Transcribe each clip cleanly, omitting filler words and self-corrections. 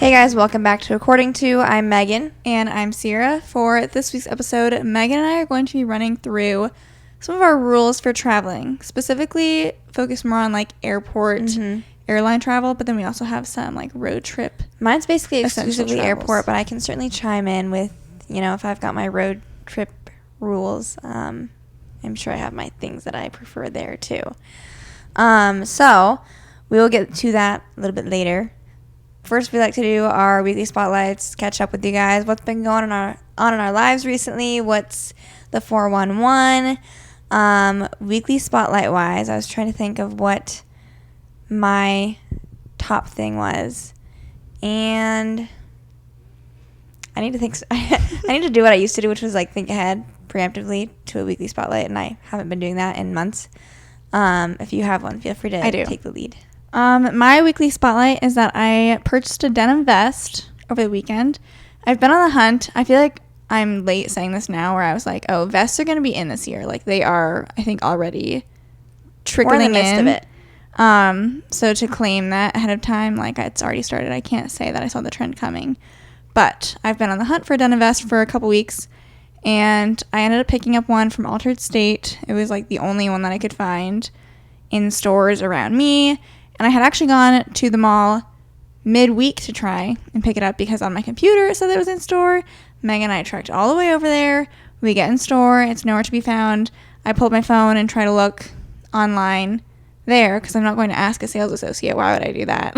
Hey guys, welcome back to According To. I'm Megan. And I'm Ciera. For this week's episode, Megan and I are going to be running through some of our rules for traveling. Specifically, focus more on like airport, airline travel, but then we also have some like road trip. Mine's basically exclusively airport, but I can certainly chime in with, if I've got my road trip rules. I'm sure I have my things that I prefer there too. So we will get to that a little bit later. First, we like to do our weekly spotlights, catch up with you guys. What's been going on in our lives recently? What's the 411? Weekly spotlight-wise, I was trying to think of what my top thing was. And I need to think. I need to do what I used to do, which was like think ahead preemptively to a weekly spotlight, and I haven't been doing that in months. If you have one, feel free to take the lead. My weekly spotlight is that I purchased a denim vest over the weekend. I've been on the hunt. I feel like I'm late saying this now, where I was like, oh, vests are going to be in this year. Like, they are, I think, already trickling in. We're in the midst of it. So to claim that ahead of time, like, it's already started. I can't say that I saw the trend coming. But I've been on the hunt for a denim vest for a couple weeks, and I ended up picking up one from Altered State. It was, like, the only one that I could find in stores around me. And I had actually gone to the mall midweek to try and pick it up because on my computer it said that it was in store. Megan and I trekked all the way over there. We get in store. It's nowhere to be found. I pulled my phone and tried to look online there because I'm not going to ask a sales associate. Why would I do that?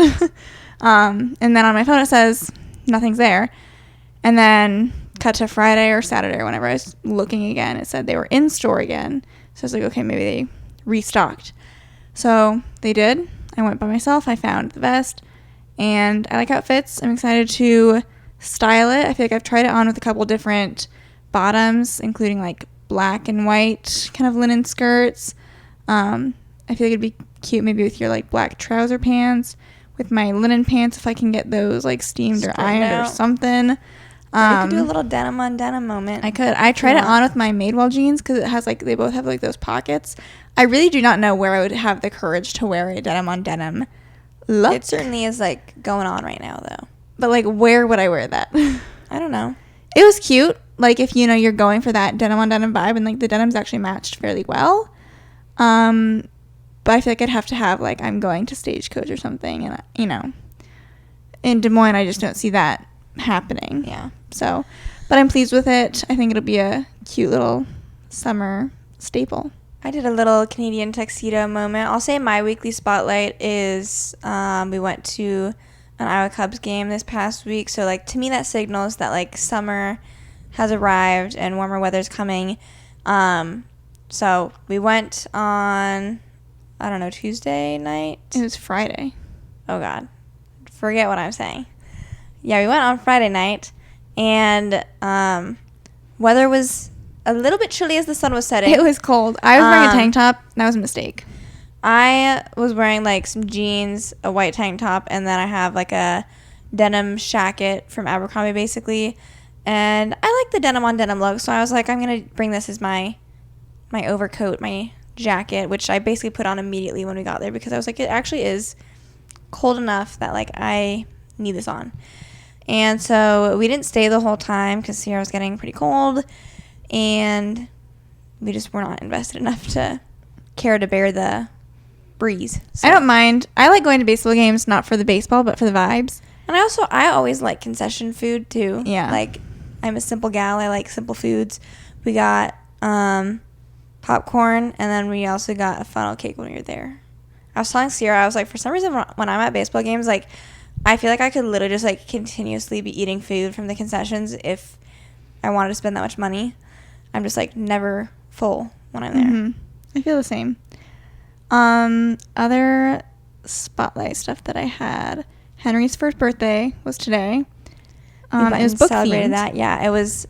And then on my phone it says nothing's there. And then cut to Friday or Saturday or whenever I was looking again, it said they were in store again. So I was like, okay, maybe they restocked. So they did. I went by myself. I found the vest, and I like how it fits. I'm excited to style it. I feel like I've tried it on with a couple different bottoms, including like black and white kind of linen skirts. I feel like it'd be cute maybe with your like black trouser pants, with my linen pants if I can get those like steamed or ironed or something. You could do a little denim on denim moment. I could. I tried it on with my Madewell jeans because it has like, they both have like those pockets. I really do not know where I would have the courage to wear a denim on denim look. It certainly is like going on right now though. But like, where would I wear that? I don't know. It was cute. Like if you're going for that denim on denim vibe, and like the denims actually matched fairly well. But I feel like I'd have to have like, I'm going to Stagecoach or something, and in Des Moines I just don't see that happening. Yeah. So, but I'm pleased with it. I think it'll be a cute little summer staple. I did a little Canadian tuxedo moment. I'll say my weekly spotlight is we went to an Iowa Cubs game this past week. So, like, to me, that signals that, like, summer has arrived and warmer weather's coming. So we went on, I don't know, Tuesday night? It was Friday. Oh, God. Forget what I'm saying. Yeah, we went on Friday night, and weather was a little bit chilly as the sun was setting. It was cold. I was wearing a tank top. That was a mistake. I was wearing like some jeans, a white tank top, and then I have like a denim shacket from Abercrombie basically. And I like the denim on denim look, so I was like, I'm going to bring this as my overcoat, my jacket, which I basically put on immediately when we got there because I was like, it actually is cold enough that like I need this on. And so we didn't stay the whole time because Ciera was getting pretty cold. And we just were not invested enough to care to bear the breeze. So. I don't mind. I like going to baseball games, not for the baseball, but for the vibes. And I always like concession food, too. Yeah. Like, I'm a simple gal. I like simple foods. We got popcorn, and then we also got a funnel cake when we were there. I was telling Ciera, I was like, for some reason, when I'm at baseball games, like, I feel like I could literally just, like, continuously be eating food from the concessions if I wanted to spend that much money. I'm just, like, never full when I'm there. Mm-hmm. I feel the same. Other spotlight stuff that I had. Henry's first birthday was today. It was book celebrated themed. that. Yeah, it was,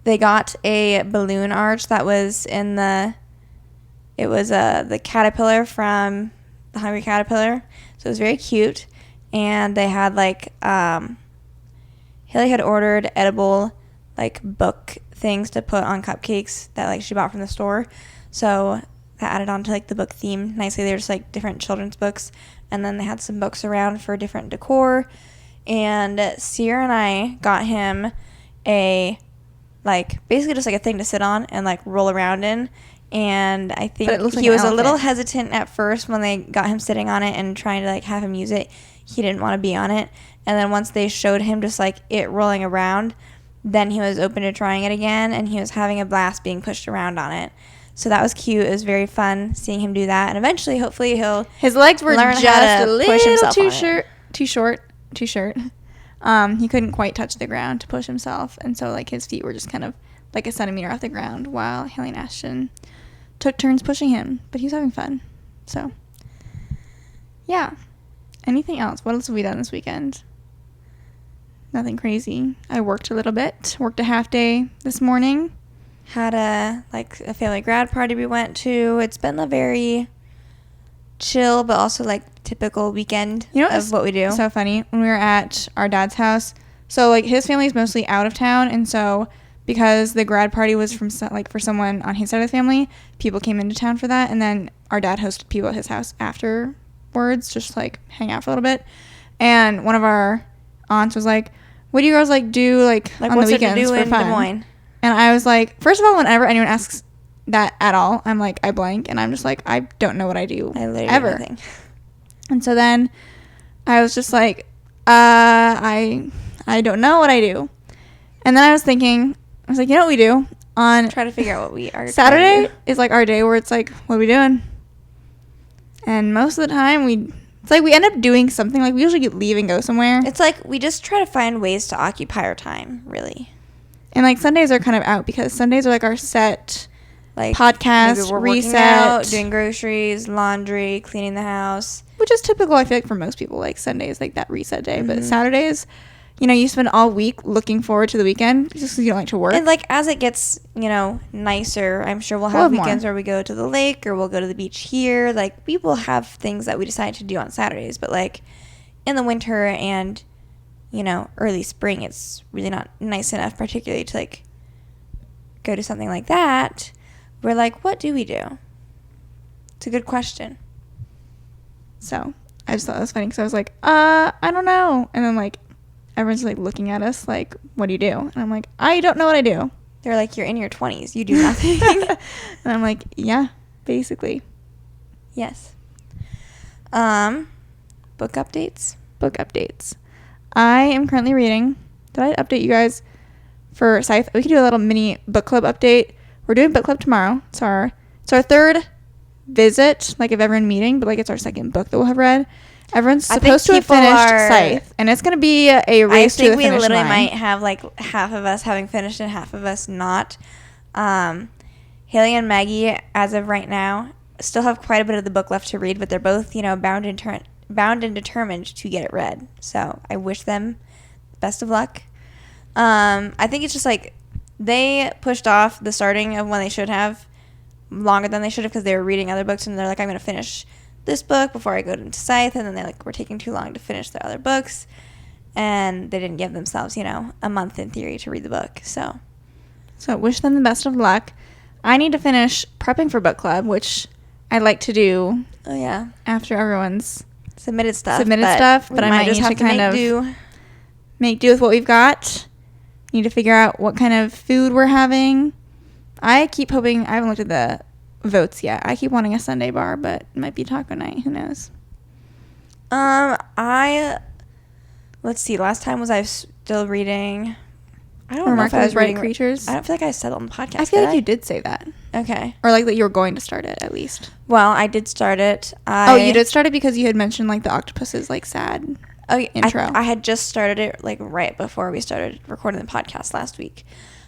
they got a balloon arch that was in the caterpillar from The Hungry Caterpillar. So it was very cute. And they had, like, Haley had ordered edible, like, book things to put on cupcakes that, like, she bought from the store. So that added on to, like, the book theme nicely. They were just, like, different children's books. And then they had some books around for different decor. and Ciera and I got him a, like, basically just like a thing to sit on and like roll around in. And I think he was a little hesitant at first when they got him sitting on it and trying to like have him use it. He didn't want to be on it. And then once they showed him just like it rolling around, then he was open to trying it again, and he was having a blast being pushed around on it. So that was cute. It was very fun seeing him do that. And eventually, hopefully, his legs were just a little too short. He couldn't quite touch the ground to push himself, and so like his feet were just kind of like a centimeter off the ground while Haley and Ashton took turns pushing him. But he was having fun. So yeah. Anything else? What else have we done this weekend? Nothing crazy. I worked a little bit. Worked a half day this morning. Had a family grad party we went to. It's been a very chill but also like typical weekend of what we do. So funny. When we were at our dad's house, so like his family is mostly out of town, and so because the grad party was from like for someone on his side of the family, people came into town for that, and then our dad hosted people at his house afterwards, just like hang out for a little bit. And one of our aunts was like, "What do you girls like do like on the weekends for fun?" Des Moines? And I was like, first of all, whenever anyone asks that at all, I'm like, I blank, and I'm just like, I don't know what I do ever. And so then I was just like, I don't know what I do. And then I was thinking, I was like, you know what we do on try to figure out what we are. Saturday is like our day where it's like, what are we doing? And most of the time it's like we end up doing something. Like we usually leave and go somewhere. It's like we just try to find ways to occupy our time, really. And like Sundays are kind of out because Sundays are like our set, like podcast, maybe we're reset, working out, doing groceries, laundry, cleaning the house, which is typical. I feel like for most people, like Sundays like that reset day, but Saturdays, you spend all week looking forward to the weekend just because you don't like to work. And like as it gets nicer, I'm sure we'll have weekends where we go to the lake or we'll go to the beach here. Like we will have things that we decide to do on Saturdays, but like in the winter and early spring, it's really not nice enough, particularly to like go to something like that. We're like, what do we do? It's a good question. So I just thought it was funny because I was like, I don't know. And then like everyone's like looking at us like, what do you do? And I'm like, I don't know what I do. They're like, you're in your 20s. You do nothing. And I'm like, yeah, basically. Yes. Book updates. I am currently reading. Did I update you guys for Scythe? We could do a little mini book club update. We're doing book club tomorrow. It's our third visit, like of everyone meeting, but like it's our second book that we'll have read. Everyone's supposed to have finished Scythe, and it's going to be a race to the finish line. I think we literally might have like half of us having finished and half of us not. Haley and Maggie, as of right now, still have quite a bit of the book left to read, but they're both, bound and determined to get it read. So I wish them best of luck. I think it's just like they pushed off the starting of when they should have longer than they should have because they were reading other books, and they're like, I'm going to finish this book before I go into Scythe, and then they like were taking too long to finish their other books, and they didn't give themselves a month in theory to read the book. So wish them the best of luck. I need to finish prepping for book club, which I'd like to do after everyone's submitted stuff, but I might need to kind of make do with what we've got. Need to figure out what kind of food we're having. I keep hoping, I haven't looked at the votes yet. I keep wanting a Sunday bar, but it might be taco night. Who knows? Let's see. Last time was I still reading. I don't know if I was reading Creatures. I don't feel like I said it on the podcast. I feel like you did say that. Okay. Or like that you were going to start it at least. Well, I did start it. You did start it because you had mentioned like the octopus's like sad intro. I had just started it like right before we started recording the podcast last week.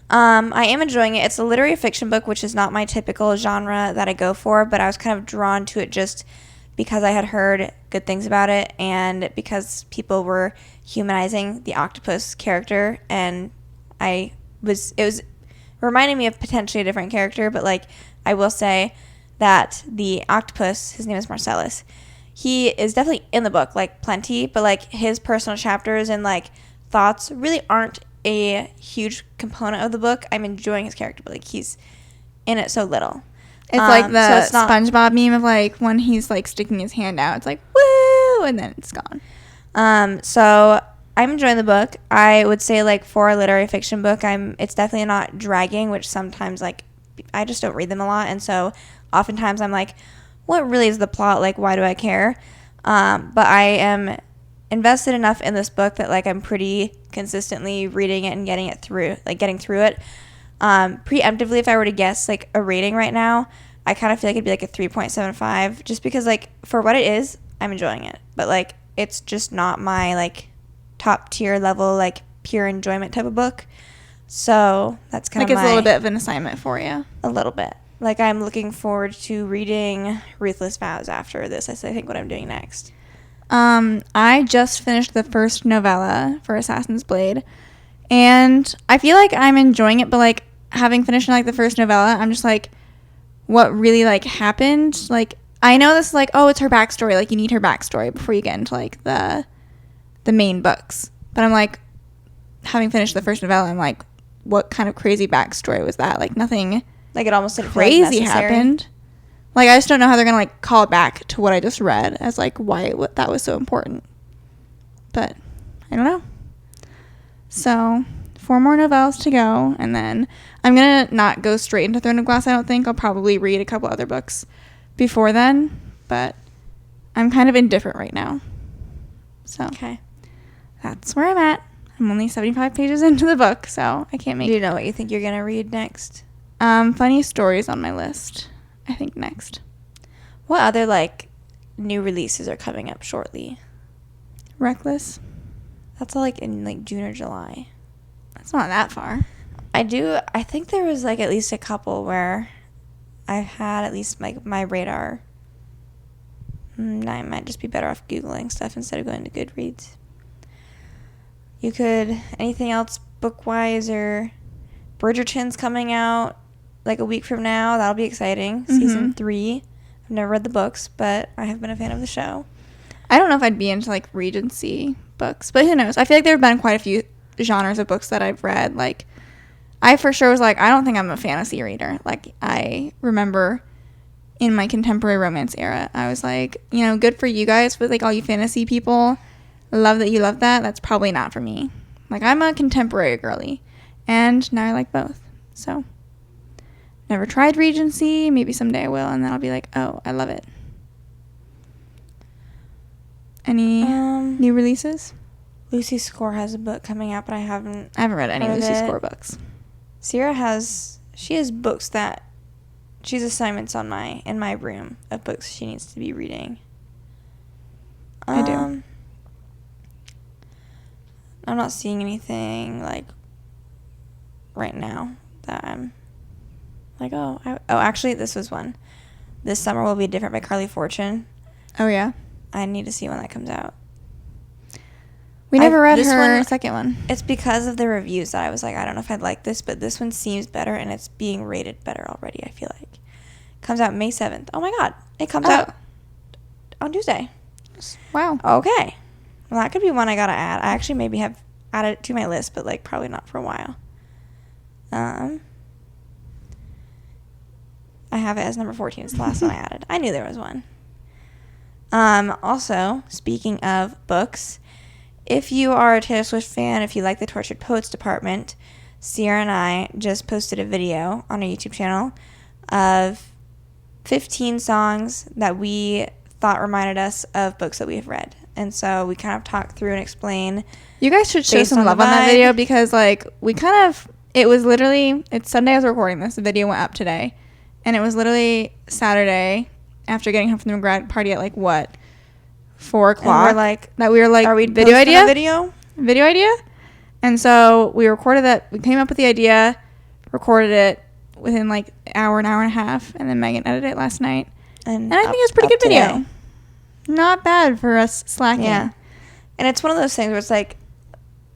I am enjoying it. It's a literary fiction book, which is not my typical genre that I go for, but I was kind of drawn to it just because I had heard good things about it and because people were humanizing the octopus character, and it was reminding me of potentially a different character, but like I will say that the octopus, his name is Marcellus, he is definitely in the book, like plenty, but like his personal chapters and like thoughts really aren't a huge component of the book. I'm enjoying his character, but like he's in it so little. It's like the SpongeBob meme of like when he's like sticking his hand out, it's like woo, and then it's gone. So I'm enjoying the book. I would say, like, for a literary fiction book, it's definitely not dragging, which sometimes, like, I just don't read them a lot. And so oftentimes I'm like, what really is the plot? Like, why do I care? But I am invested enough in this book that, like, I'm pretty consistently reading it and getting through it. Preemptively, if I were to guess, like, a rating right now, I kind of feel like it'd be, like, a 3.75, just because, like, for what it is, I'm enjoying it. But, like, it's just not my, like, top tier level, like, pure enjoyment type of book. So that's kind of it's a little bit of an assignment for you. A little bit. Like, I'm looking forward to reading Ruthless Vows after this. That's, I think, what I'm doing next. I just finished the first novella for Assassin's Blade, and I feel like I'm enjoying it, but, like, having finished, like, the first novella, I'm just like, what really, like, happened? Like, I know this is like, oh, it's her backstory. Like, you need her backstory before you get into, like, the main books. But I'm like, having finished the first novella, I'm like, what kind of crazy backstory was that? Like, nothing like, it almost didn't crazy feel like happened. Like, I just don't know how they're gonna, like, call it back to what I just read as, like, why that was so important. But I don't know. So 4 more novellas to go, and then I'm gonna not go straight into Throne of Glass. I don't think I'll probably read a couple other books before then, but I'm kind of indifferent right now. So okay, that's where I'm at. I'm only 75 pages into the book, so I can't make... Do you know what you think you're gonna read next? Funniest Stories on my list, I think, next. What other, like, new releases are coming up shortly? Reckless. That's all, like, in, like, June or July. That's not that far. I think there was, like, at least a couple where I've had at least, like, my radar. I might just be better off Googling stuff instead of going to Goodreads. Anything else book-wise, or Bridgerton's coming out, like, a week from now. That'll be exciting. Mm-hmm. Season 3. I've never read the books, but I have been a fan of the show. I don't know if I'd be into, like, Regency books, but who knows? I feel like there have been quite a few genres of books that I've read. Like, I for sure was like, I don't think I'm a fantasy reader. Like, I remember in my contemporary romance era, I was like, you know, good for you guys, but, like, all you fantasy people, love that you love that. That's probably not for me. Like, I'm a contemporary girly, and now I like both. So, never tried Regency. Maybe someday I will, and then I'll be like, oh, I love it. Any new releases? Lucy Score has a book coming out, but I haven't read any Lucy Score books. Ciera has books that she's assignments in my room of books she needs to be reading. I do. I'm not seeing anything, like, right now that I'm like, actually, this was one. This Summer Will Be Different by Carly Fortune. Oh, yeah? I need to see when that comes out. We never read her second one. It's because of the reviews that I was like, I don't know if I'd like this, but this one seems better, and it's being rated better already, I feel like. Comes out May 7th. Oh, my God. It comes out on Tuesday. Wow. Okay. Well, that could be one I gotta add. I actually maybe have added it to my list, but, like, probably not for a while. I have it as number 14. It's the last one I added. I knew there was one. Also, speaking of books, if you are a Taylor Swift fan, if you like the Tortured Poets Department, Ciera and I just posted a video on our YouTube channel of 15 songs that we thought reminded us of books that we have read. And so we kind of talk through and explain. You guys should show some love on that video, because, like, it's Sunday as we're recording this. The video went up today. And it was literally Saturday after getting home from the grad party at, like, what, 4 o'clock? And we were like, are we video idea? Video idea? And so we recorded that. We came up with the idea, recorded it within, like, an hour and a half. And then Megan edited it last night. And I think it was a pretty good video. Today. Not bad for us slacking. Yeah. And it's one of those things where it's like,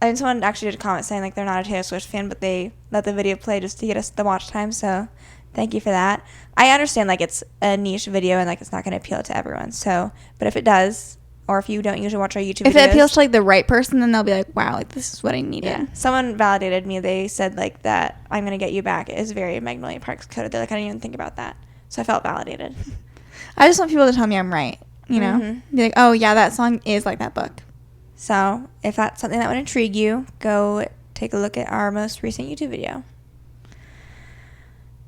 and someone actually did a comment saying, like, they're not a Taylor Swift fan, but they let the video play just to get us the watch time. So thank you for that. I understand, like, it's a niche video and, like, it's not going to appeal to everyone. So, but if it does, or if you don't usually watch our YouTube videos. If it appeals to, like, the right person, then they'll be like, wow, like, this is what I needed. Yeah. Someone validated me. They said, like, that I'm Going to Get You Back is very Magnolia Parks coded. They're like, I didn't even think about that. So I felt validated. I just want people to tell me I'm right. You know? Mm-hmm. Be like, oh, yeah, that song is like that book. So if that's something that would intrigue you, go take a look at our most recent YouTube video.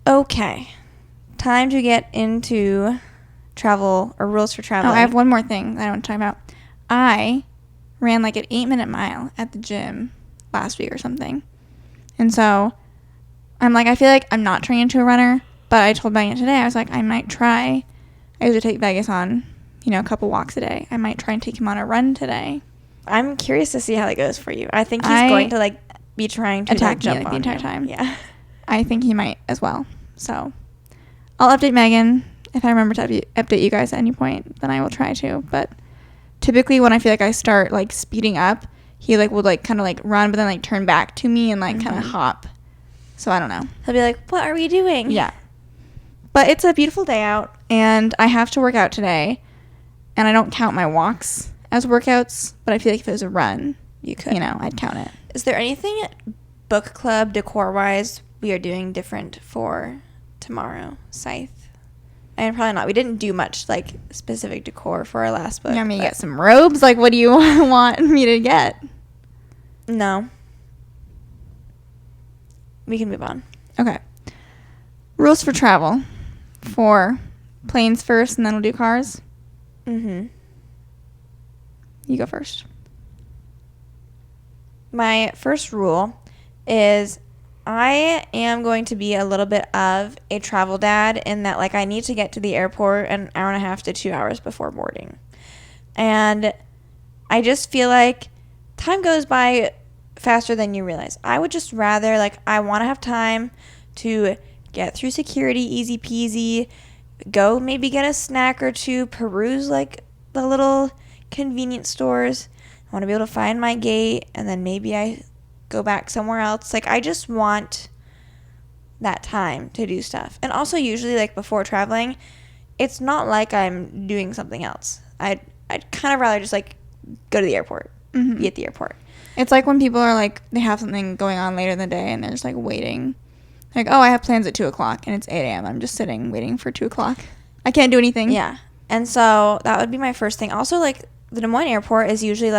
Okay, time to get into travel or rules for traveling. Oh, I have one more thing that I want to talk about. I ran like an 8-minute mile at the gym last week or something. And so I'm like, I feel like I'm not turning into a runner, but I told Megan today, I was like, I might try. I usually take Vegas on, a couple walks a day. I might try and take him on a run today. I'm curious to see how that goes for you. I think he's going to be trying to attack jump me on the entire you. time. Yeah. I think he might as well. So I'll update Megan. If I remember to update you guys at any point, then I will try to. But typically when I feel like I start speeding up, he will kind of run, but then turn back to me and kind of hop. So I don't know. He'll be like, what are we doing? Yeah. But it's a beautiful day out, and I have to work out today, and I don't count my walks as workouts, but I feel like if it was a run, you could. I'd count it. Is there anything book club decor-wise we are doing different for tomorrow, Scythe? And probably not. We didn't do much specific decor for our last book. You want me to get some robes? What do you want me to get? No. We can move on. Okay. Rules for travel. For planes first, and then we'll do cars. Mm-hmm. You go first. My first rule is I am going to be a little bit of a travel dad in that I need to get to the airport an hour and a half to 2 hours before boarding. And I just feel like time goes by faster than you realize. I would just rather I want to have time to get through security easy peasy, go maybe get a snack or two, peruse the little convenience stores. I want to be able to find my gate, and then maybe I go back somewhere else. I just want that time to do stuff. And also usually before traveling, it's not like I'm doing something else. I'd kind of rather just go to the airport, be at the airport. It's when people are they have something going on later in the day and they're just waiting. Oh, I have plans at 2 o'clock and it's 8 a.m. I'm just sitting waiting for 2 o'clock. I can't do anything. Yeah. And so that would be my first thing. Also, the Des Moines airport is usually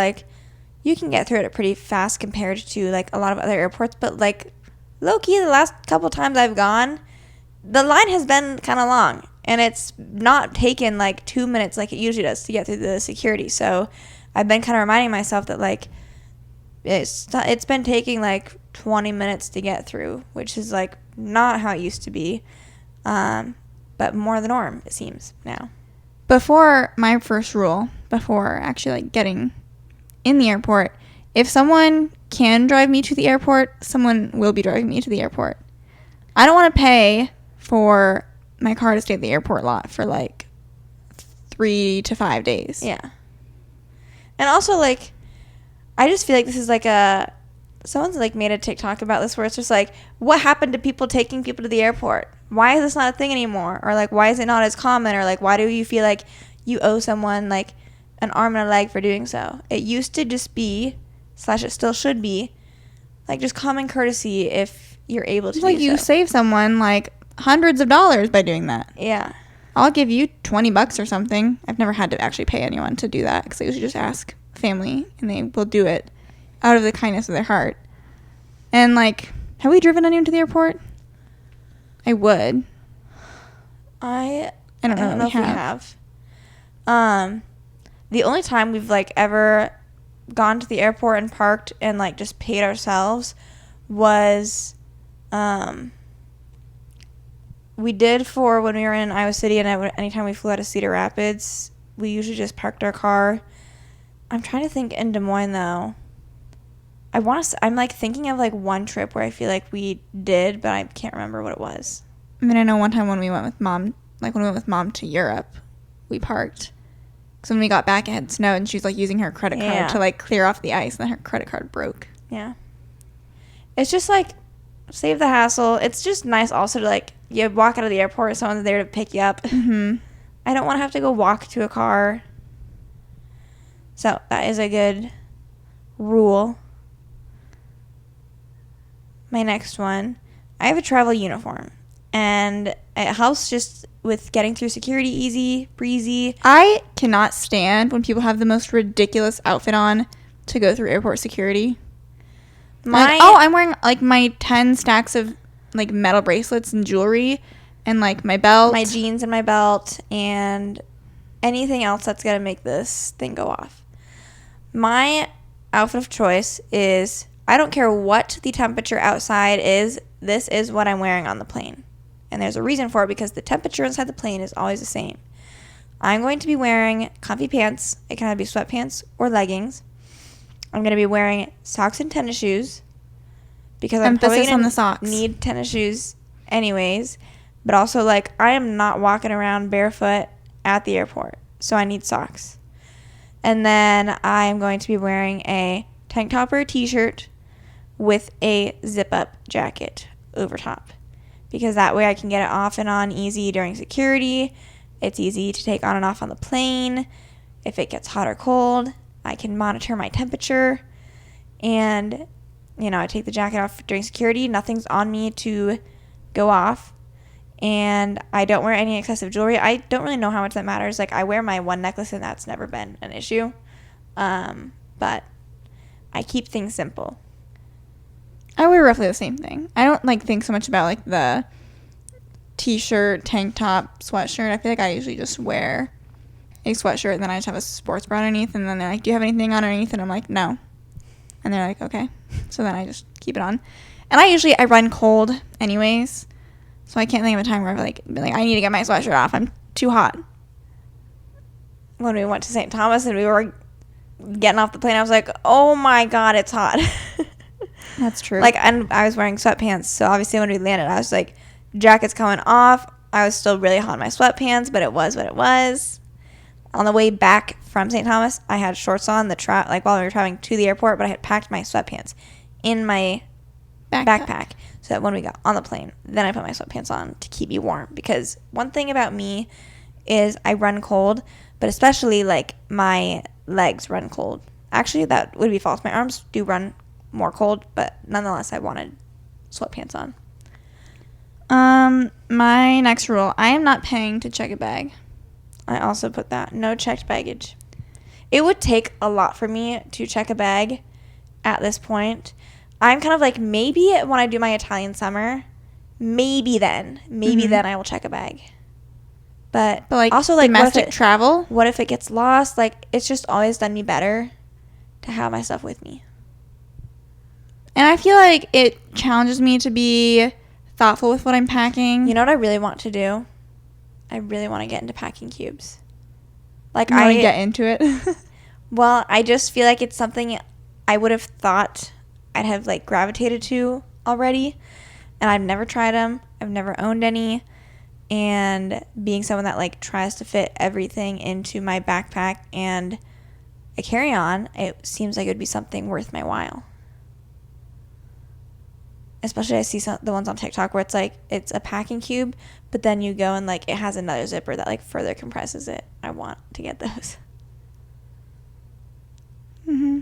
you can get through it pretty fast compared to a lot of other airports. But low-key, the last couple times I've gone, the line has been kind of long. And it's not taken 2 minutes like it usually does to get through the security. So I've been kind of reminding myself that it's been taking 20 minutes to get through, which is not how it used to be, but more the norm, it seems now. Before my first rule, before actually getting in the airport, if someone can drive me to the airport, someone will be driving me to the airport. I don't want to pay for my car to stay at the airport lot for 3 to 5 days. Yeah. And also I just feel this is someone's made a TikTok about this where it's just what happened to people taking people to the airport? Why is this not a thing anymore? Or why is it not as common? Or why do you feel you owe someone an arm and a leg for doing so? It used to just be / it still should be just common courtesy if you're able to do so. You save someone hundreds of dollars by doing that. Yeah. I'll give you $20 or something. I've never had to actually pay anyone to do that because I usually just ask family and they will do it out of the kindness of their heart. And have we driven anyone to the airport? I would. I don't know if we have. The only time we've ever gone to the airport and parked and just paid ourselves was we did for when we were in Iowa City, and anytime we flew out of Cedar Rapids, we usually just parked our car. I'm trying to think in Des Moines though. I'm thinking of one trip where I feel we did, but I can't remember what it was. I mean, I know one time when we went with mom, when we went with mom to Europe, we parked. Because when we got back, it had snowed, and she was using her credit card to clear off the ice, and then her credit card broke. Yeah. It's just save the hassle. It's just nice also to you walk out of the airport, someone's there to pick you up. Mm-hmm. I don't want to have to go walk to a car. So that is a good rule. My next one, I have a travel uniform, and it helps just with getting through security easy, breezy. I cannot stand when people have the most ridiculous outfit on, to go through airport security. My I'm wearing like my 10 stacks of like metal bracelets and jewelry and like my belt, my jeans and my belt, and anything else that's gonna make this thing go off. My outfit of choice is, I don't care what the temperature outside is, this is what I'm wearing on the plane. And there's a reason for it, because the temperature inside the plane is always the same. I'm going to be wearing comfy pants. It can either be sweatpants or leggings. I'm going to be wearing socks and tennis shoes, because I'm probably on the going socks. to need tennis shoes anyways. But also, like, I am not walking around barefoot at the airport, so I need socks. And then I'm going to be wearing a tank top or a t-shirt with a zip-up jacket over top, because that way I can get it off and on easy during security. It's easy to take on and off on the plane. If it gets hot or cold, I can monitor my temperature. And, you know, I take the jacket off during security. Nothing's on me to go off. And I don't wear any excessive jewelry. I don't really know how much that matters. Like, I wear my one necklace, and that's never been an issue. But I keep things simple. I wear roughly the same thing. I don't like think so much about like the t-shirt, tank top, sweatshirt. I feel like I usually just wear a sweatshirt, and then I just have a sports bra underneath, and then they're like, do you have anything on underneath? And I'm like, no. And they're like, okay. So then I just keep it on. And I run cold anyways, so I can't think of a time where I've like been like, I need to get my sweatshirt off. I'm too hot. When we went to St. Thomas and we were getting off the plane, I was like, oh my God, it's hot. That's true. Like, and I was wearing sweatpants, so obviously when we landed, I was like, jacket's coming off. I was still really hot in my sweatpants, but it was what it was. On the way back from St. Thomas, I had shorts on while we were traveling to the airport, but I had packed my sweatpants in my backpack so that when we got on the plane, then I put my sweatpants on to keep me warm. Because one thing about me is I run cold, but especially like my legs run cold. Actually, that would be false. My arms do run more cold, but nonetheless, I wanted sweatpants on. My next rule, I am not paying to check a bag. I also put that. No checked baggage. It would take a lot for me to check a bag at this point. I'm kind of like, maybe when I do my Italian summer, maybe then I will check a bag. But like also, like, domestic travel? What if it gets lost? Like, it's just always done me better to have my stuff with me. And I feel like it challenges me to be thoughtful with what I'm packing. You know what I really want to do? I really want to get into packing cubes. Like, you want to get into it? Well, I just feel like it's something I would have thought I'd have, like, gravitated to already. And I've never tried them. I've never owned any. And being someone that, like, tries to fit everything into my backpack and a carry-on, it seems like it would be something worth my while. Especially I see the ones on TikTok where it's like, it's a packing cube, but then you go and like it has another zipper that like further compresses it. I want to get those. Mm-hmm.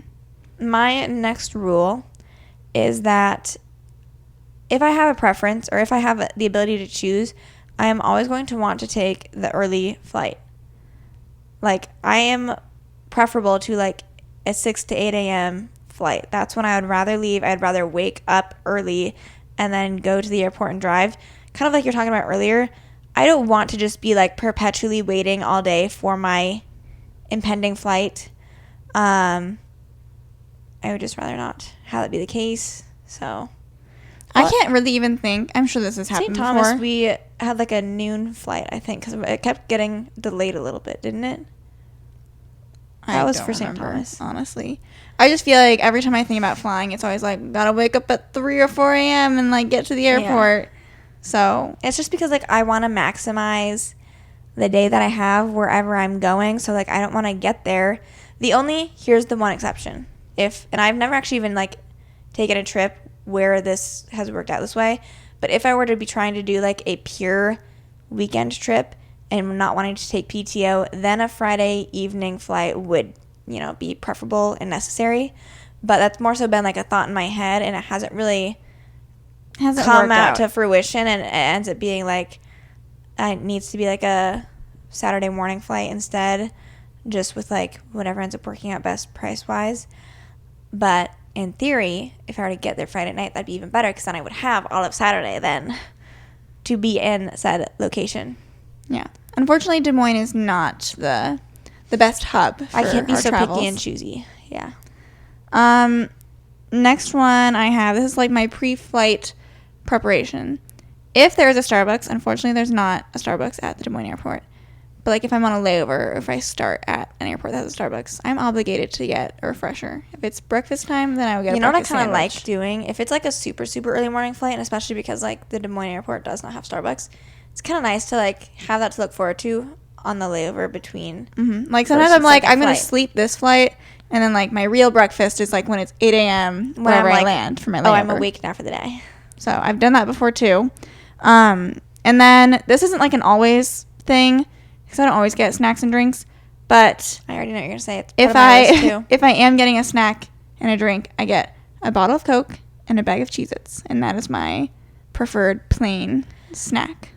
My next rule is that if I have a preference or if I have the ability to choose, I am always going to want to take the early flight. Like, I am preferable to like a 6 to 8 a.m. flight. That's when I would rather leave. I'd rather wake up early and then go to the airport and drive. Kind of like you're talking about earlier, I don't want to just be like perpetually waiting all day for my impending flight. I would just rather not have that be the case. So I can't really even think. I'm sure this has happened St. Thomas, before. we had like a noon flight, I think, because it kept getting delayed a little bit, didn't it? That was for St. Thomas. Honestly. I just feel like every time I think about flying, it's always like, gotta wake up at 3 or 4 a.m. and like get to the airport. Yeah. So it's just because like I want to maximize the day that I have wherever I'm going. So like I don't want to get there. Here's the one exception. And I've never actually even like taken a trip where this has worked out this way. But if I were to be trying to do like a pure weekend trip and not wanting to take PTO, then a Friday evening flight would, be preferable and necessary. But that's more so been like a thought in my head, and it hasn't come out to fruition, and it ends up being like it needs to be like a Saturday morning flight instead, just with like whatever ends up working out best price wise. But in theory, if I were to get there Friday night, that'd be even better because then I would have all of Saturday then to be in said location. Yeah. Unfortunately, Des Moines is not the best hub for I can't be our so travels. picky and choosy. Yeah. Next one I have, this is like my pre-flight preparation. If there is a Starbucks, unfortunately there's not a Starbucks at the Des Moines airport. But like if I'm on a layover, or if I start at an airport that has a Starbucks, I'm obligated to get a refresher. If it's breakfast time, then I will get a breakfast sandwich. You know what I kind of like doing? If it's like a super, super early morning flight, and especially because like the Des Moines airport does not have Starbucks, it's kind of nice to like have that to look forward to on the layover between. Mm-hmm. Like sometimes I'm like, I'm going to sleep this flight, and then like my real breakfast is like when it's 8 a.m. wherever I land for my layover. Oh, I'm awake now for the day. So I've done that before too. And then this isn't like an always thing because I don't always get snacks and drinks. But I already know what you're gonna say. It's if I am getting a snack and a drink, I get a bottle of Coke and a bag of Cheez-Its, and that is my preferred plain snack.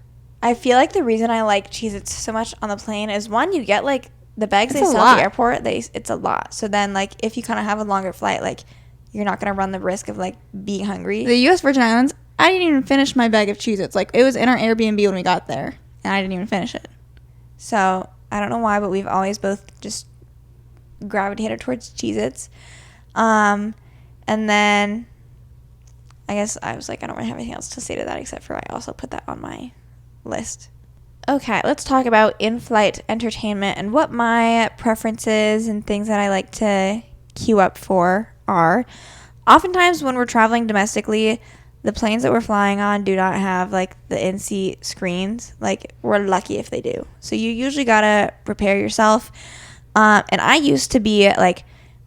I feel like the reason I like Cheez-Its so much on the plane is one, you get like the bags they sell at the airport. It's a lot. So then like if you kind of have a longer flight, like you're not gonna run the risk of like being hungry. The U.S. Virgin Islands, I didn't even finish my bag of Cheez-Its. Like it was in our Airbnb when we got there, and I didn't even finish it. So I don't know why, but we've always both just gravitated towards Cheez-Its. And then I guess I was like, I don't really have anything else to say to that except for I also put that on my list. Okay, let's talk about in-flight entertainment and what my preferences and things that I like to queue up for are. Oftentimes when we're traveling domestically, the planes that we're flying on do not have like the in-seat screens. Like we're lucky if they do. So you usually gotta prepare yourself. And I used to be like,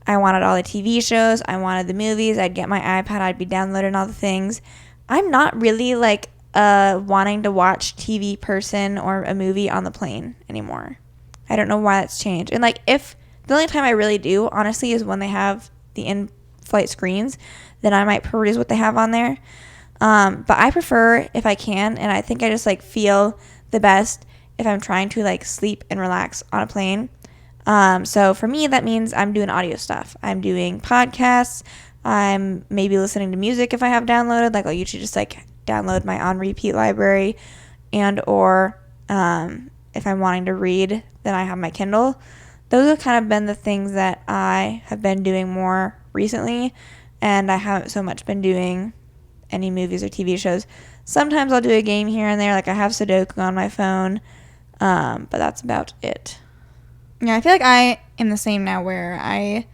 I wanted all the TV shows, I wanted the movies, I'd get my iPad, I'd be downloading all the things. I'm not really like wanting to watch TV person or a movie on the plane anymore. I don't know why that's changed. And like if the only time I really do, honestly, is when they have the in-flight screens, then I might peruse what they have on there. But I prefer if I can, and I think I just like feel the best if I'm trying to like sleep and relax on a plane. So for me, that means I'm doing audio stuff. I'm doing podcasts. I'm maybe listening to music if I have downloaded. Like I'll usually just like download my on repeat library, and or if I'm wanting to read, then I have my Kindle. Those have kind of been the things that I have been doing more recently, and I haven't so much been doing any movies or TV shows. Sometimes I'll do a game here and there, like I have Sudoku on my phone, but that's about it. Yeah, I feel like I am the same now where I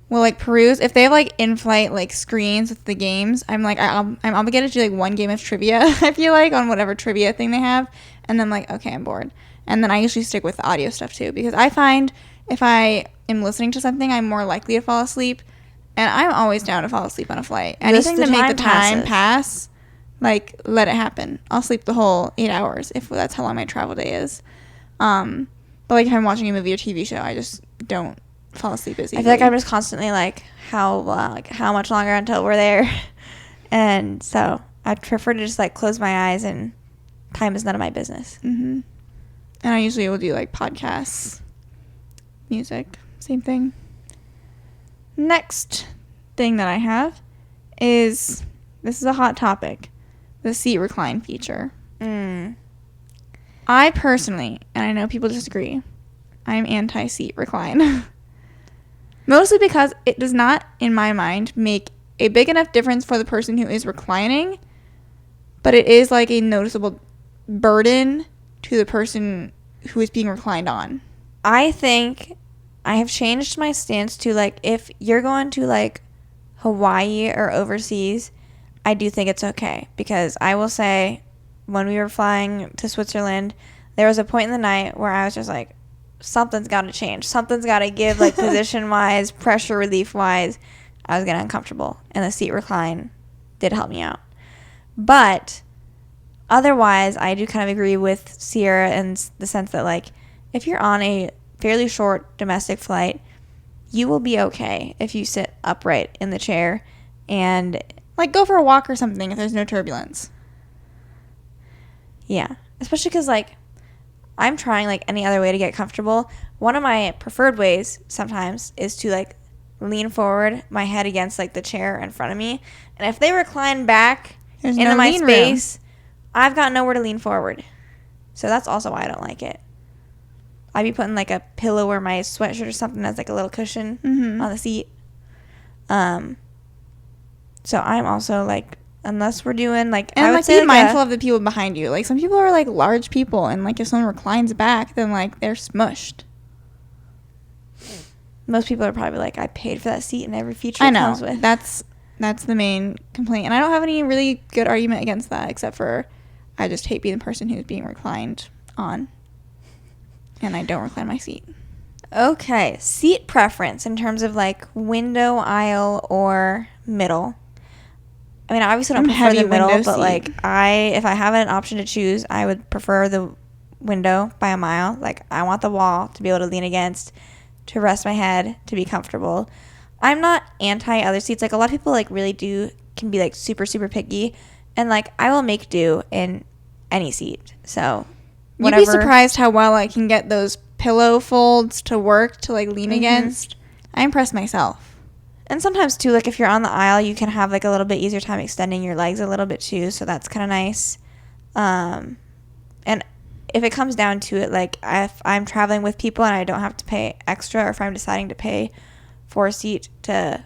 will like peruse. If they have like in-flight like screens with the games, I'm like I'm obligated to do like one game of trivia, I feel like, on whatever trivia thing they have, and then like, okay, I'm bored. And then I usually stick with the audio stuff too, because I find if I am listening to something, I'm more likely to fall asleep. And I'm always down to fall asleep on a flight. Anything to make the time pass, like, let it happen. I'll sleep the whole 8 hours if that's how long my travel day is. But, like, if I'm watching a movie or TV show, I just don't fall asleep as easily. I feel like I'm just constantly, like, how much longer until we're there? And so I prefer to just, like, close my eyes, and time is none of my business. Mm-hmm. And I usually will do, like, podcasts, music, same thing. Next thing that I have is, this is a hot topic, the seat recline feature. I personally, and I know people disagree, I'm anti-seat recline. Mostly because it does not, in my mind, make a big enough difference for the person who is reclining, but it is like a noticeable burden to the person who is being reclined on. I think I have changed my stance to, like, if you're going to, like, Hawaii or overseas, I do think it's okay. Because I will say, when we were flying to Switzerland, there was a point in the night where I was just like, something's got to change. Something's got to give, like, position-wise, pressure relief-wise. I was getting uncomfortable. And the seat recline did help me out. But otherwise, I do kind of agree with Ciera in the sense that, like, if you're on a fairly short domestic flight, you will be okay if you sit upright in the chair and like go for a walk or something if there's no turbulence. Yeah, especially because like I'm trying like any other way to get comfortable. One of my preferred ways sometimes is to like lean forward, my head against like the chair in front of me, and if they recline back There's into no my lean space, room. I've got nowhere to lean forward. So that's also why I don't like it. I'd be putting like a pillow or my sweatshirt or something as like a little cushion on the seat. So I'm also like, unless we're doing like, and I would like say be mindful of the people behind you. Like some people are like large people, and like if someone reclines back, then like they're smushed. most people are probably like, I paid for that seat and every feature I it know. comes with. That's the main complaint, and I don't have any really good argument against that, except for I just hate being the person who's being reclined on, and I don't recline my seat. Okay, seat preference in terms of like window, aisle, or middle. I mean, I obviously don't prefer the middle, but seat. like if I have an option to choose, I would prefer the window by a mile. Like I want the wall to be able to lean against, to rest my head, to be comfortable. I'm not anti other seats. Like a lot of people like really can be like super, super picky, and like I will make do in any seat. So whatever. You'd be surprised how well I can get those pillow folds to work to like lean against. I impress myself. And sometimes too, like if you're on the aisle, you can have like a little bit easier time extending your legs a little bit too, so that's kind of nice. And if it comes down to it, like if I'm traveling with people and I don't have to pay extra, or if I'm deciding to pay for a seat to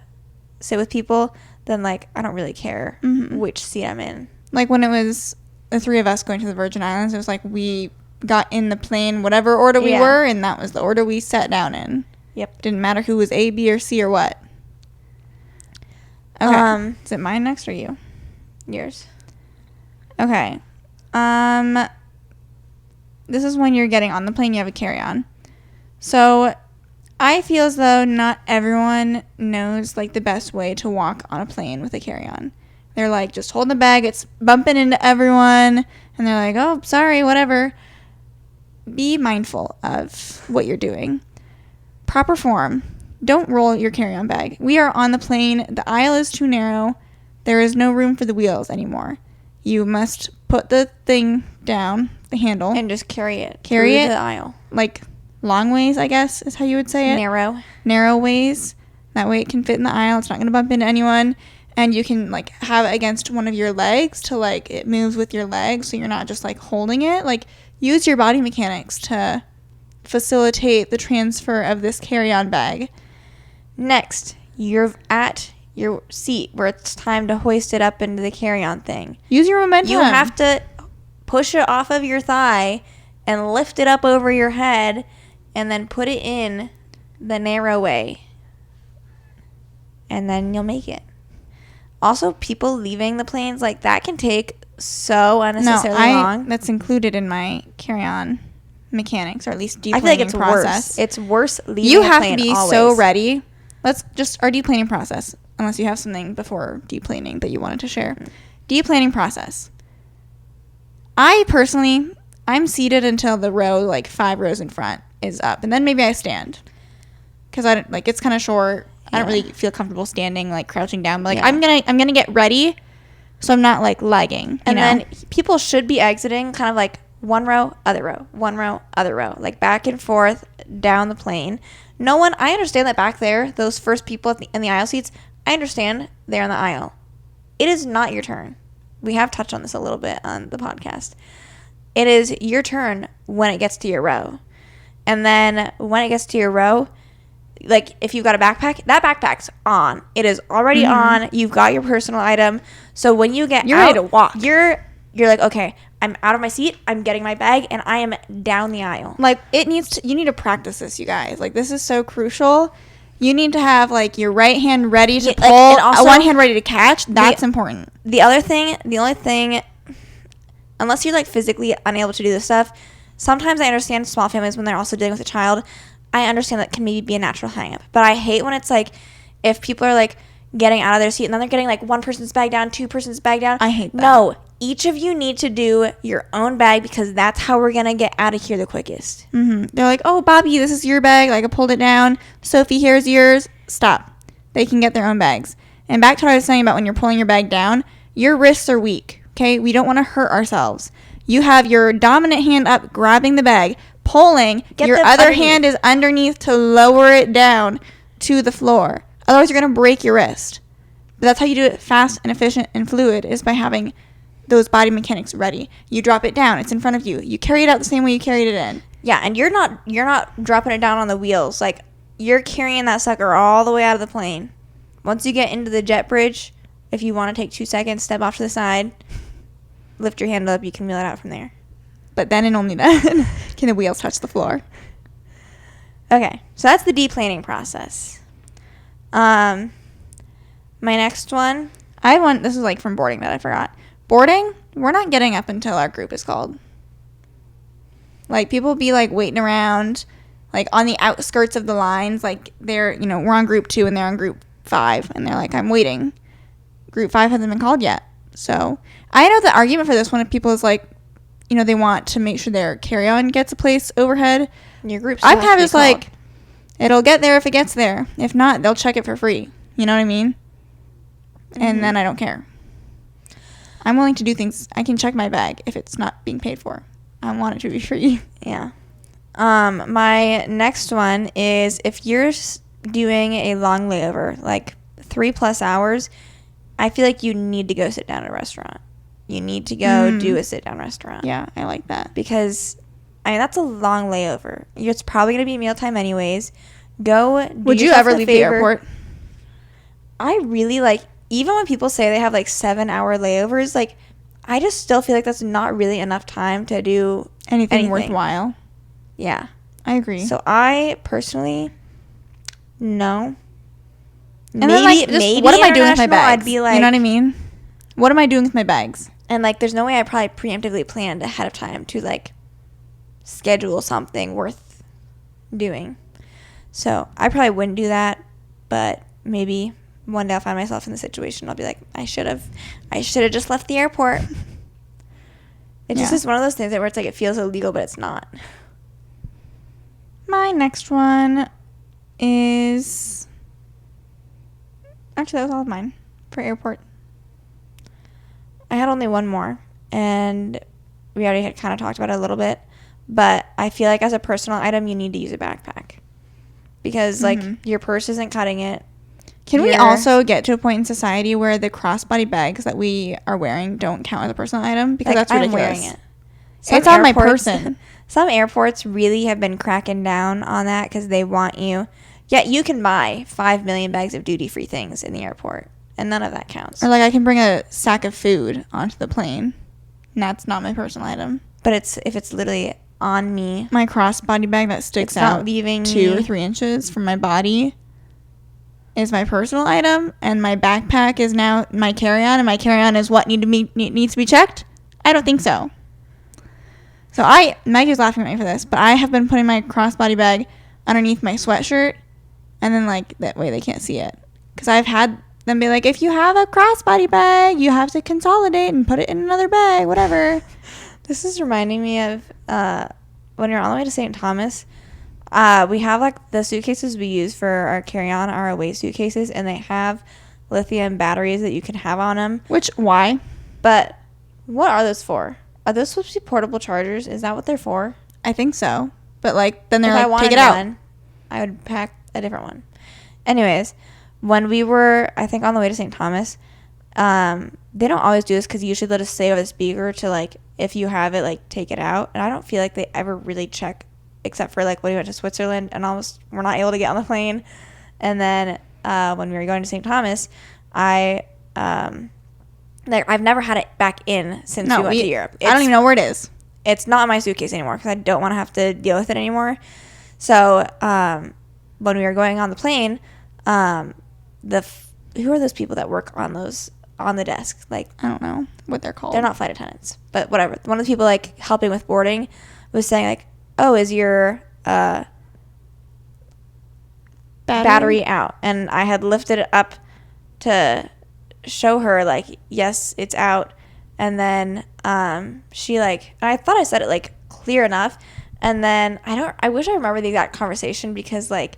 sit with people, then like I don't really care which seat I'm in. Like when it was the three of us going to the Virgin Islands, it was like we got in the plane whatever order we were, and that was the order we sat down in. Yep. Didn't matter who was A, B, or C, or what. Okay. Is it mine next or you? Yours. Okay. This is when you're getting on the plane, you have a carry-on. So I feel as though not everyone knows like the best way to walk on a plane with a carry-on. They're like, just hold the bag, it's bumping into everyone, and they're like, oh, sorry, whatever. Be mindful of what you're doing. Proper form. Don't roll your carry-on bag. We are on the plane. The aisle is too narrow. There is no room for the wheels anymore. You must put the thing down, the handle. And just carry it through the aisle. Like long ways, I guess, is how you would say it. Narrow ways. That way it can fit in the aisle. It's not going to bump into anyone. And you can like have it against one of your legs to like it moves with your legs, so you're not just like holding it. Like use your body mechanics to facilitate the transfer of this carry-on bag. Next, you're at your seat where it's time to hoist it up into the carry-on thing. Use your momentum. You have to push it off of your thigh and lift it up over your head and then put it in the narrow way. And then you'll make it. Also, people leaving the planes, like that can take so unnecessarily long. That's included in my carry-on mechanics, or at least deplaning I feel like it's process. worse. It's worse leaving you a have plane to be always. So ready. Let's just our deplaning process, unless you have something before deplaning that you wanted to share. Deplaning process. I personally, I'm seated until the row, like 5 rows in front, is up, and then maybe I stand because I don't like it's kind of short. I don't really feel comfortable standing, like crouching down. But like I'm gonna get ready, so I'm not like lagging. And then people should be exiting kind of like one row, other row, one row, other row, like back and forth down the plane. No one, I understand that back there, those first people in the aisle seats, I understand they're in the aisle. It is not your turn. We have touched on this a little bit on the podcast. It is your turn when it gets to your row. And then when it gets to your row, like if you've got a backpack, that backpack's on. It is already on. You've got your personal item. So when you get you're ready to walk. You're like, okay, I'm out of my seat, I'm getting my bag, and I am down the aisle. Like you need to practice this, you guys. Like this is so crucial. You need to have like your right hand ready to pull, and also, one hand ready to catch. That's important. The only thing, unless you're like physically unable to do this stuff, sometimes I understand small families when they're also dealing with a child. I understand that can maybe be a natural hang up. But I hate when it's like, if people are like getting out of their seat and then they're getting like one person's bag down, two person's bag down. I hate that. No, each of you need to do your own bag because that's how we're going to get out of here the quickest. They're like, oh, Bobby, this is your bag. Like I pulled it down. Sophie, here's yours. Stop. They can get their own bags. And back to what I was saying about when you're pulling your bag down, your wrists are weak. Okay. We don't want to hurt ourselves. You have your dominant hand up grabbing the bag, pulling. Your other hand is underneath to lower it down to the floor. Otherwise, you're going to break your wrist. But that's how you do it fast and efficient and fluid, is by having those body mechanics ready. You drop it down. It's in front of you. You carry it out the same way you carried it in. Yeah, and you're not dropping it down on the wheels. Like, you're carrying that sucker all the way out of the plane. Once you get into the jet bridge, if you want to take 2 seconds, step off to the side, lift your hand up, you can wheel it out from there. But then and only then can the wheels touch the floor. Okay, so that's the deplaning process. My next one. I had one, this is like from boarding that I forgot. Boarding, we're not getting up until our group is called. Like, people be like waiting around, like on the outskirts of the lines. Like, they're, you know, we're on group 2 and they're on group 5. And they're like, I'm waiting. Group 5 hasn't been called yet. So I know the argument for this one of people is like, you know, they want to make sure their carry-on gets a place overhead. Your group. I'm kind of just like, it'll get there if it gets there. If not, they'll check it for free. You know what I mean? Mm-hmm. And then I don't care. I'm willing to do things. I can check my bag if it's not being paid for. I want it to be free. Yeah. My next one is, if you're doing a long layover, like 3+ hours, I feel like you need to go sit down at a restaurant. You need to go do a sit down restaurant. Yeah, I like that. Because, I mean, that's a long layover. It's probably going to be mealtime anyways. Go. Would you ever leave the airport? I really like, even when people say they have like 7-hour layovers, like, I just still feel like that's not really enough time to do anything worthwhile. Yeah. I agree. So I personally, no. And then, like, just, what am I doing with my bags? I'd be like, you know what I mean? What am I doing with my bags? And, like, there's no way I probably preemptively planned ahead of time to, like, schedule something worth doing. So I probably wouldn't do that, but maybe one day I'll find myself in the situation. I'll be like, I should have just left the airport. It just is one of those things where it's like, it feels illegal, but it's not. My next one is, actually, that was all of mine for airport. I had only one more, and we already had kind of talked about it a little bit, but I feel like as a personal item, you need to use a backpack because, like, your purse isn't cutting it. Can we also get to a point in society where the crossbody bags that we are wearing don't count as a personal item? Because that's ridiculous. I'm wearing it. It's on my person. Some airports really have been cracking down on that because they want you. Yeah, you can buy 5 million bags of duty-free things in the airport, and none of that counts. Or, like, I can bring a sack of food onto the plane, and that's not my personal item. But if it's literally on me. My crossbody bag that sticks out leaving 2 or 3 inches from my body is my personal item, and my backpack is now my carry-on, and my carry-on is what needs to be checked? I don't think so. So Maggie's laughing at me for this, but I have been putting my crossbody bag underneath my sweatshirt, and then, like, that way they can't see it. Because I've had them be like, if you have a crossbody bag, you have to consolidate and put it in another bag, whatever. This is reminding me of when you're on the way to St. Thomas, we have, like, the suitcases we use for our carry-on are away suitcases, and they have lithium batteries that you can have on them. Why? But what are those for? Are those supposed to be portable chargers? Is that what they're for? I think so. But, like, then they're like, take it out. I would pack a different one. Anyways, when we were, I think, on the way to St. Thomas, they don't always do this because you usually let us say over the speaker to, like, if you have it, like, take it out. And I don't feel like they ever really check, except for, like, when we went to Switzerland and we're not able to get on the plane. And then when we were going to St. Thomas, I've never had it back in since we went to Europe. I don't even know where it is. It's not in my suitcase anymore because I don't want to have to deal with it anymore. So when we were going on the plane, who are those people that work on the desk? Like, I don't know what they're called. They're not flight attendants, but whatever. One of the people, like, helping with boarding was saying, like, oh, is your battery out? And I had lifted it up to show her, like, yes, it's out. And then she, like, and I thought I said it, like, clear enough. And then I wish I remember the exact conversation because, like,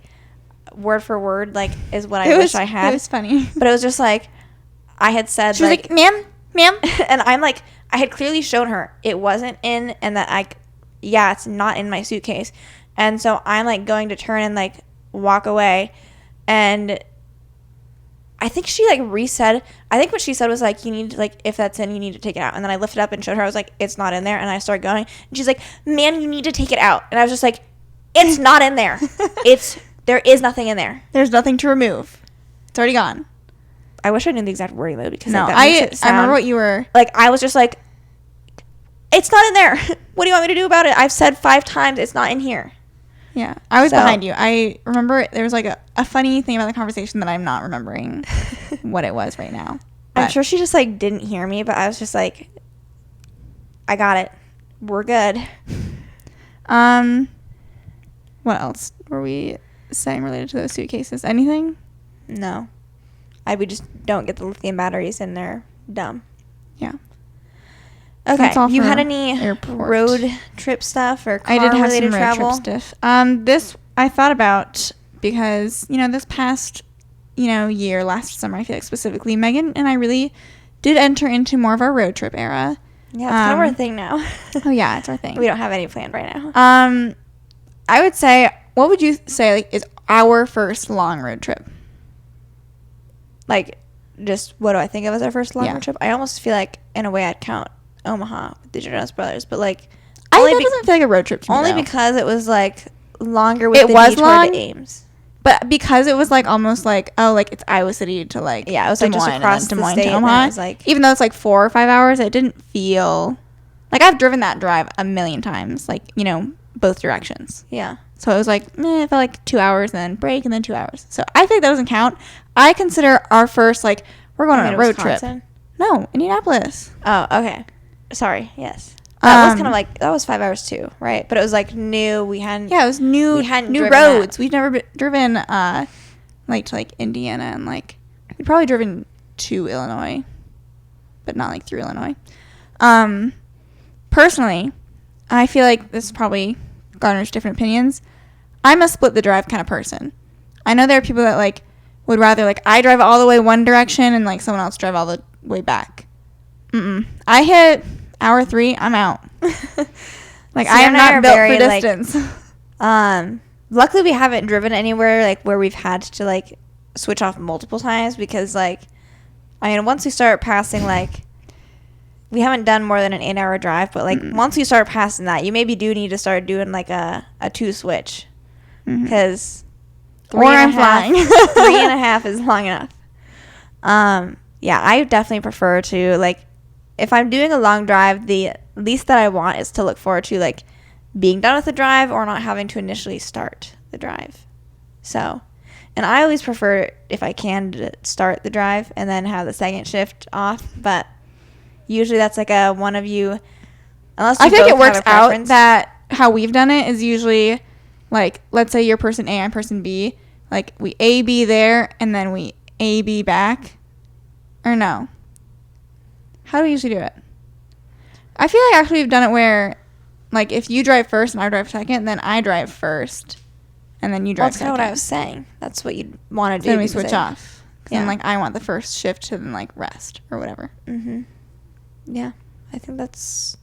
word for word, like, is what I wish I had. It was funny. But it was just like, I had said, she was like, ma'am. And I'm like, I had clearly shown her it wasn't in, and that it's not in my suitcase. And so I'm, like, going to turn and, like, walk away. And I think she like resaid. I think what she said was like, you need to, like, if that's in, you need to take it out. And then I lifted up and showed her. I was like, it's not in there. And I started going. And she's like, man, you need to take it out. And I was just like, it's not in there. There is nothing in there. There's nothing to remove. It's already gone. I wish I knew the exact wording though, because no, like, that makes it sound, I remember what you were like. I was just like, it's not in there. What do you want me to do about it? I've said 5 times it's not in here. Yeah, I was behind you. I remember there was like a funny thing about the conversation that I'm not remembering what it was right now. But I'm sure she just like didn't hear me, but I was just like, I got it. We're good. What else were we saying related to those suitcases? Anything? No. We just don't get the lithium batteries and they're dumb. Yeah. Okay. That's all You for had any airport. road trip stuff or car I did have related some road travel? trip stuff. This I thought about because, this past, year, last summer, I feel like specifically, Megan and I really did enter into more of our road trip era. Yeah, it's kind of our thing now. Oh, yeah, it's our thing. We don't have any planned right now. I would say, what would you say like is our first long road trip? Like, just what do I think of as our first long Yeah. road trip? I almost feel like, in a way, I'd count Omaha with the Jonas Brothers, but like, That doesn't feel like a road trip to me, only though. because it was like longer with It the was detour long? to Ames. But because it was like almost like, like it's Iowa City to like Yeah, it was Des like just Moines, across and then the Des Moines state, to and then Omaha. it was like, Even though it's like 4 or 5 hours, it didn't feel like I've driven that drive a million times, like both directions. yeah. So it was like, it felt like 2 hours and then break and then 2 hours. So I think that doesn't count. I consider our first, like, we're going on a road trip. No, Indianapolis. Oh, okay. Sorry. Yes. That was kind of like, that was 5 hours too, right? But it was like new. We hadn't. Yeah, it was new. We hadn't new driven roads. that. We've never driven like to like Indiana and like we'd probably driven to Illinois, but not like through Illinois. Personally, I feel like this probably garners different opinions. I'm a split the drive kind of person. I know there are people that like would rather like I drive all the way one direction and like someone else drive all the way back. I hit hour 3, I'm out. Like I am not built for distance. Luckily we haven't driven anywhere like where we've had to like switch off multiple times because like once we start passing like we haven't done more than an 8-hour drive, but like once you start passing that, you maybe do need to start doing like a 2 switch because 3.5 3.5 is long enough. Yeah, I definitely prefer to like if I'm doing a long drive, the least that I want is to look forward to like being done with the drive or not having to initially start the drive. So, and I always prefer if I can to start the drive and then have the second shift off, but usually that's like a one of you unless you I think it works out preference. that how we've done it is usually like let's say you're person A, I'm person B, like we A B there and then we A B back. Or no. How do we usually do it? I feel like actually we've done it where like if you drive first and I drive second, then I drive first and then you drive That's second. kind of what I was saying. That's what you'd want to do. Then we switch off. Yeah. Then like I want the first shift to then like rest or whatever. Yeah, I think that's.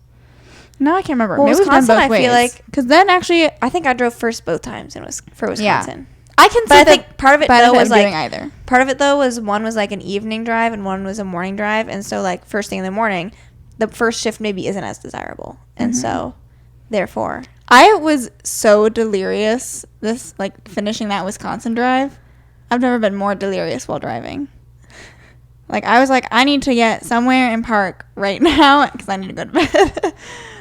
No, I can't remember. Well, Maybe we've done Wisconsin, both I ways. feel like because then actually I think I drove first both times for Wisconsin. Yeah. I can see But I think part of it though was like either. part of it though was one was like an evening drive and one was a morning drive, and so like first thing in the morning, the first shift maybe isn't as desirable, and so therefore I was so delirious this like finishing that Wisconsin drive. I've never been more delirious while driving. Like I was like I need to get somewhere and park right now because I need to go to bed.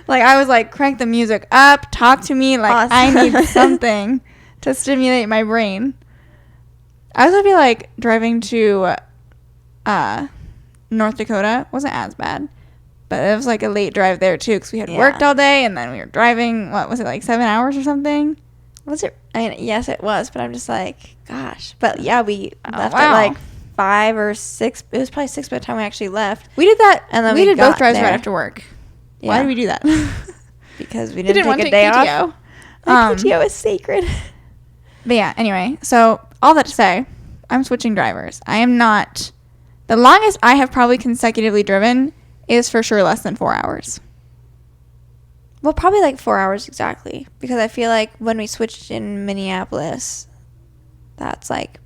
Like I was like crank the music up, talk to me like Awesome. I need something to stimulate my brain. I was gonna be like driving to North Dakota wasn't as bad, but it was like a late drive there too because we had worked all day and then we were driving. What was it like 7 hours or something? was it? I mean, yes, it was, but I'm just like, gosh. But yeah, we left wow. at like 5 or 6. It was probably 6 by the time we actually left. We did that, And then we we did got both drives there. right after work. Why Yeah. did we do that? Because we We didn't, want take to a day PTO. off. My PTO is sacred. But yeah, anyway, so all that to say, I'm switching drivers. I am not. The longest I have probably consecutively driven is for sure less than 4 hours. Well, probably like 4 hours exactly. Because I feel like when we switched in Minneapolis, that's like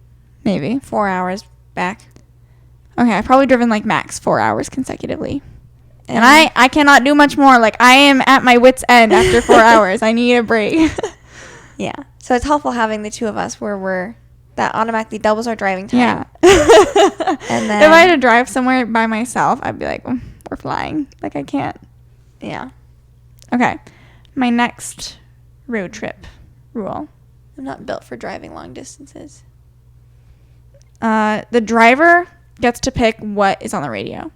Maybe. 4 hours back. Okay, I've probably driven like max 4 hours consecutively. And I cannot do much more. Like, I am at my wit's end after 4 hours. I need a break. Yeah. So it's helpful having the two of us where that automatically doubles our driving time. Yeah. And then if I had to drive somewhere by myself, I'd be like, we're flying. Like, I can't. Yeah. Okay. My next road trip rule. I'm not built for driving long distances. The driver gets to pick what is on the radio.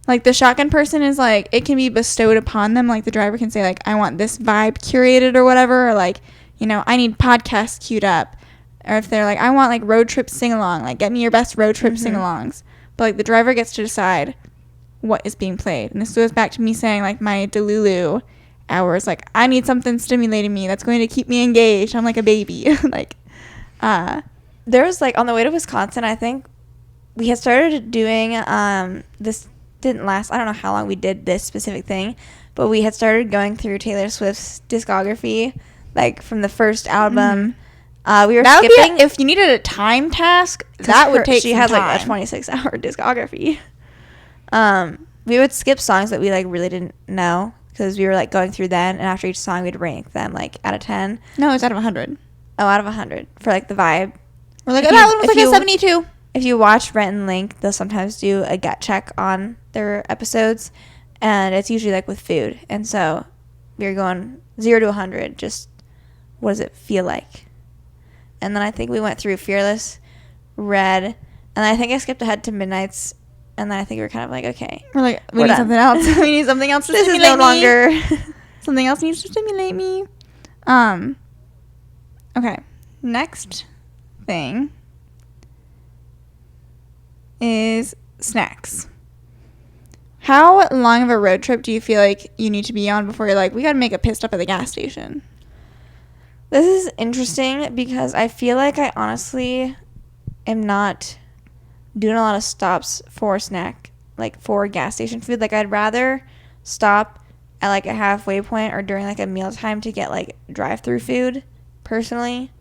Like, the shotgun person is like, it can be bestowed upon them. Like, the driver can say, like, I want this vibe curated or whatever. Or, like, you know, I need podcasts queued up. Or if they're like, I want, like, road trip sing-along. Like, get me your best road trip sing-alongs. But, like, the driver gets to decide what is being played. And this goes back to me saying, like, my Delulu hours. Like, I need something stimulating me that's going to keep me engaged. I'm like a baby. Like, there was, like, on the way to Wisconsin, I think we had started doing this didn't last. I don't know how long we did this specific thing, but we had started going through Taylor Swift's discography, like from the first album. We were skipping. If you needed a time task, that would take. She some had time. like a 26-hour discography. We would skip songs that we like really didn't know because we were like going through them, and after each song we'd rank them like out of 10. No, it's out of 100. Oh, out of 100 for like the vibe. We're like, that one was like a 72. If you watch Rent and Link, they'll sometimes do a gut check on their episodes, and it's usually like with food. And so we were going 0 to 100, just what does it feel like? And then I think we went through Fearless, Red, and I think I skipped ahead to Midnight's, and then I think we were kind of like, okay. We're like, we need done. something else. We need something else to this stimulate is no longer. Something else needs to stimulate me. Okay. Next thing is snacks. How long of a road trip do you feel like you need to be on before you're like, we gotta make a pit stop at the gas station? This is interesting because I feel like I honestly am not doing a lot of stops for snack, like for gas station food. Like, I'd rather stop at like a halfway point or during like a mealtime to get like drive-through food, personally.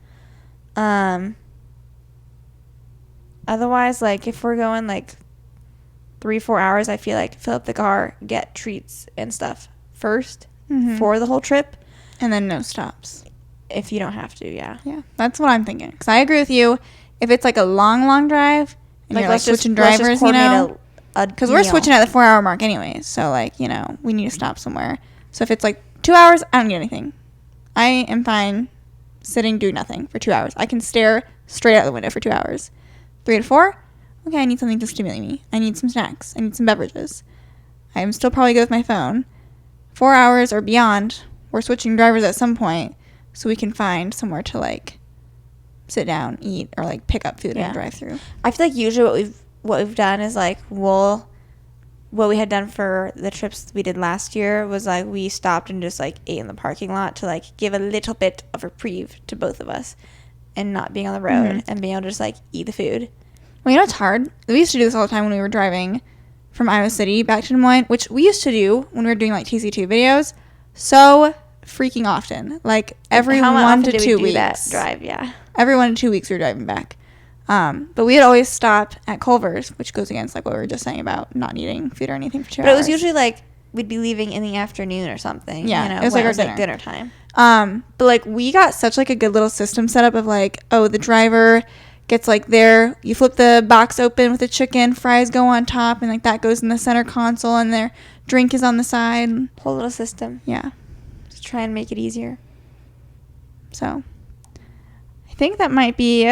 Otherwise, like, if we're going, like, 3-4 hours, I feel like fill up the car, get treats and stuff first for the whole trip. And then no stops. If you don't have to, yeah. Yeah, that's what I'm thinking. Because I agree with you. If it's, like, a long, long drive, and like, you're, like, switching drivers, you know. Because we're switching at the 4-hour mark anyways. So, like, you know, we need to stop somewhere. So if it's, like, 2 hours, I don't need anything. I am fine sitting, doing nothing for 2 hours. I can stare straight out the window for 2 hours. 3 to 4, okay, I need something to stimulate me. I need some snacks. I need some beverages. I'm still probably good with my phone. 4 hours or beyond, we're switching drivers at some point so we can find somewhere to, like, sit down, eat, or, like, pick up food and drive through. I feel like usually what we've done is, like, what we had done for the trips we did last year was, like, we stopped and just, like, ate in the parking lot to, like, give a little bit of reprieve to both of us. And not being on the road and being able to just, like, eat the food. Well, you know what's hard? We used to do this all the time when we were driving from Iowa City back to Des Moines, which we used to do when we were doing, like, TC2 videos so freaking often. Like, every 1 to 2 weeks. That drive, yeah. Every 1 to 2 weeks we were driving back. But we'd always stop at Culver's, which goes against, like, what we were just saying about not needing food or anything for 2 hours. But it was usually, like, we'd be leaving in the afternoon or something. Yeah, you know, it was like our dinner time. But, like, we got such, like, a good little system set up of, like, oh, the driver gets, like, there. You flip the box open with the chicken. Fries go on top. And, like, that goes in the center console. And their drink is on the side. Whole little system. Yeah. Just try and make it easier. So, I think that might be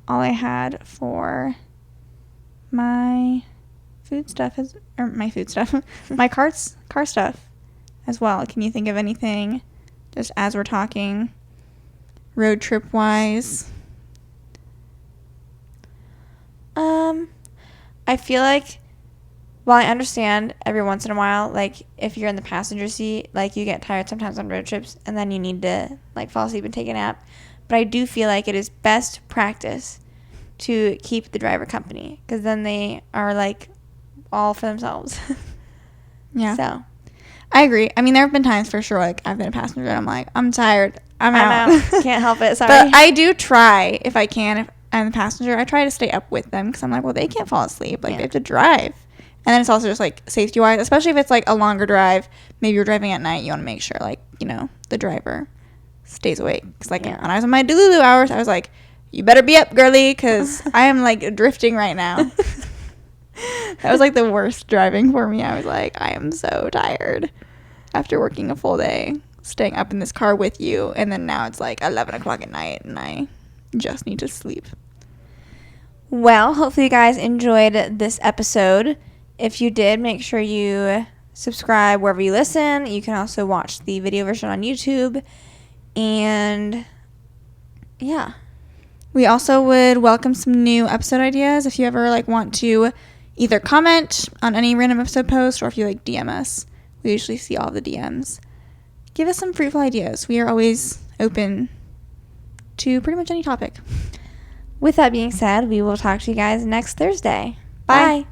all I had for my food stuff. My car stuff as well. Can you think of anything just as we're talking road trip wise? I feel like, while I understand every once in a while, like, if you're in the passenger seat, like, you get tired sometimes on road trips and then you need to, like, fall asleep and take a nap. But I do feel like it is best practice to keep the driver company because then they are, like, all for themselves. Yeah. So I agree. I mean, there have been times for sure, like, I've been a passenger and I'm like, I'm tired. I'm out. Can't help it. Sorry. But I do try, if I can, and the passenger, I try to stay up with them because I'm like, well, they can't fall asleep. Like, they have to drive. And then it's also just, like, safety-wise, especially if it's, like, a longer drive. Maybe you're driving at night. You want to make sure, like, you know, the driver stays awake. Because, like, when I was on my Delulu hours, I was like, you better be up, girly, because I am, like, drifting right now. That was, like, the worst driving for me. I was like, I am so tired after working a full day, staying up in this car with you. And then now it's, like, 11 o'clock at night, and I just need to sleep. Well, hopefully you guys enjoyed this episode. If you did, make sure you subscribe wherever you listen. You can also watch the video version on YouTube. And yeah. We also would welcome some new episode ideas if you ever like want to either comment on any random episode post or if you like DM us. We usually see all the DMs. Give us some fruitful ideas. We are always open to pretty much any topic. With that being said, we will talk to you guys next Thursday. Bye.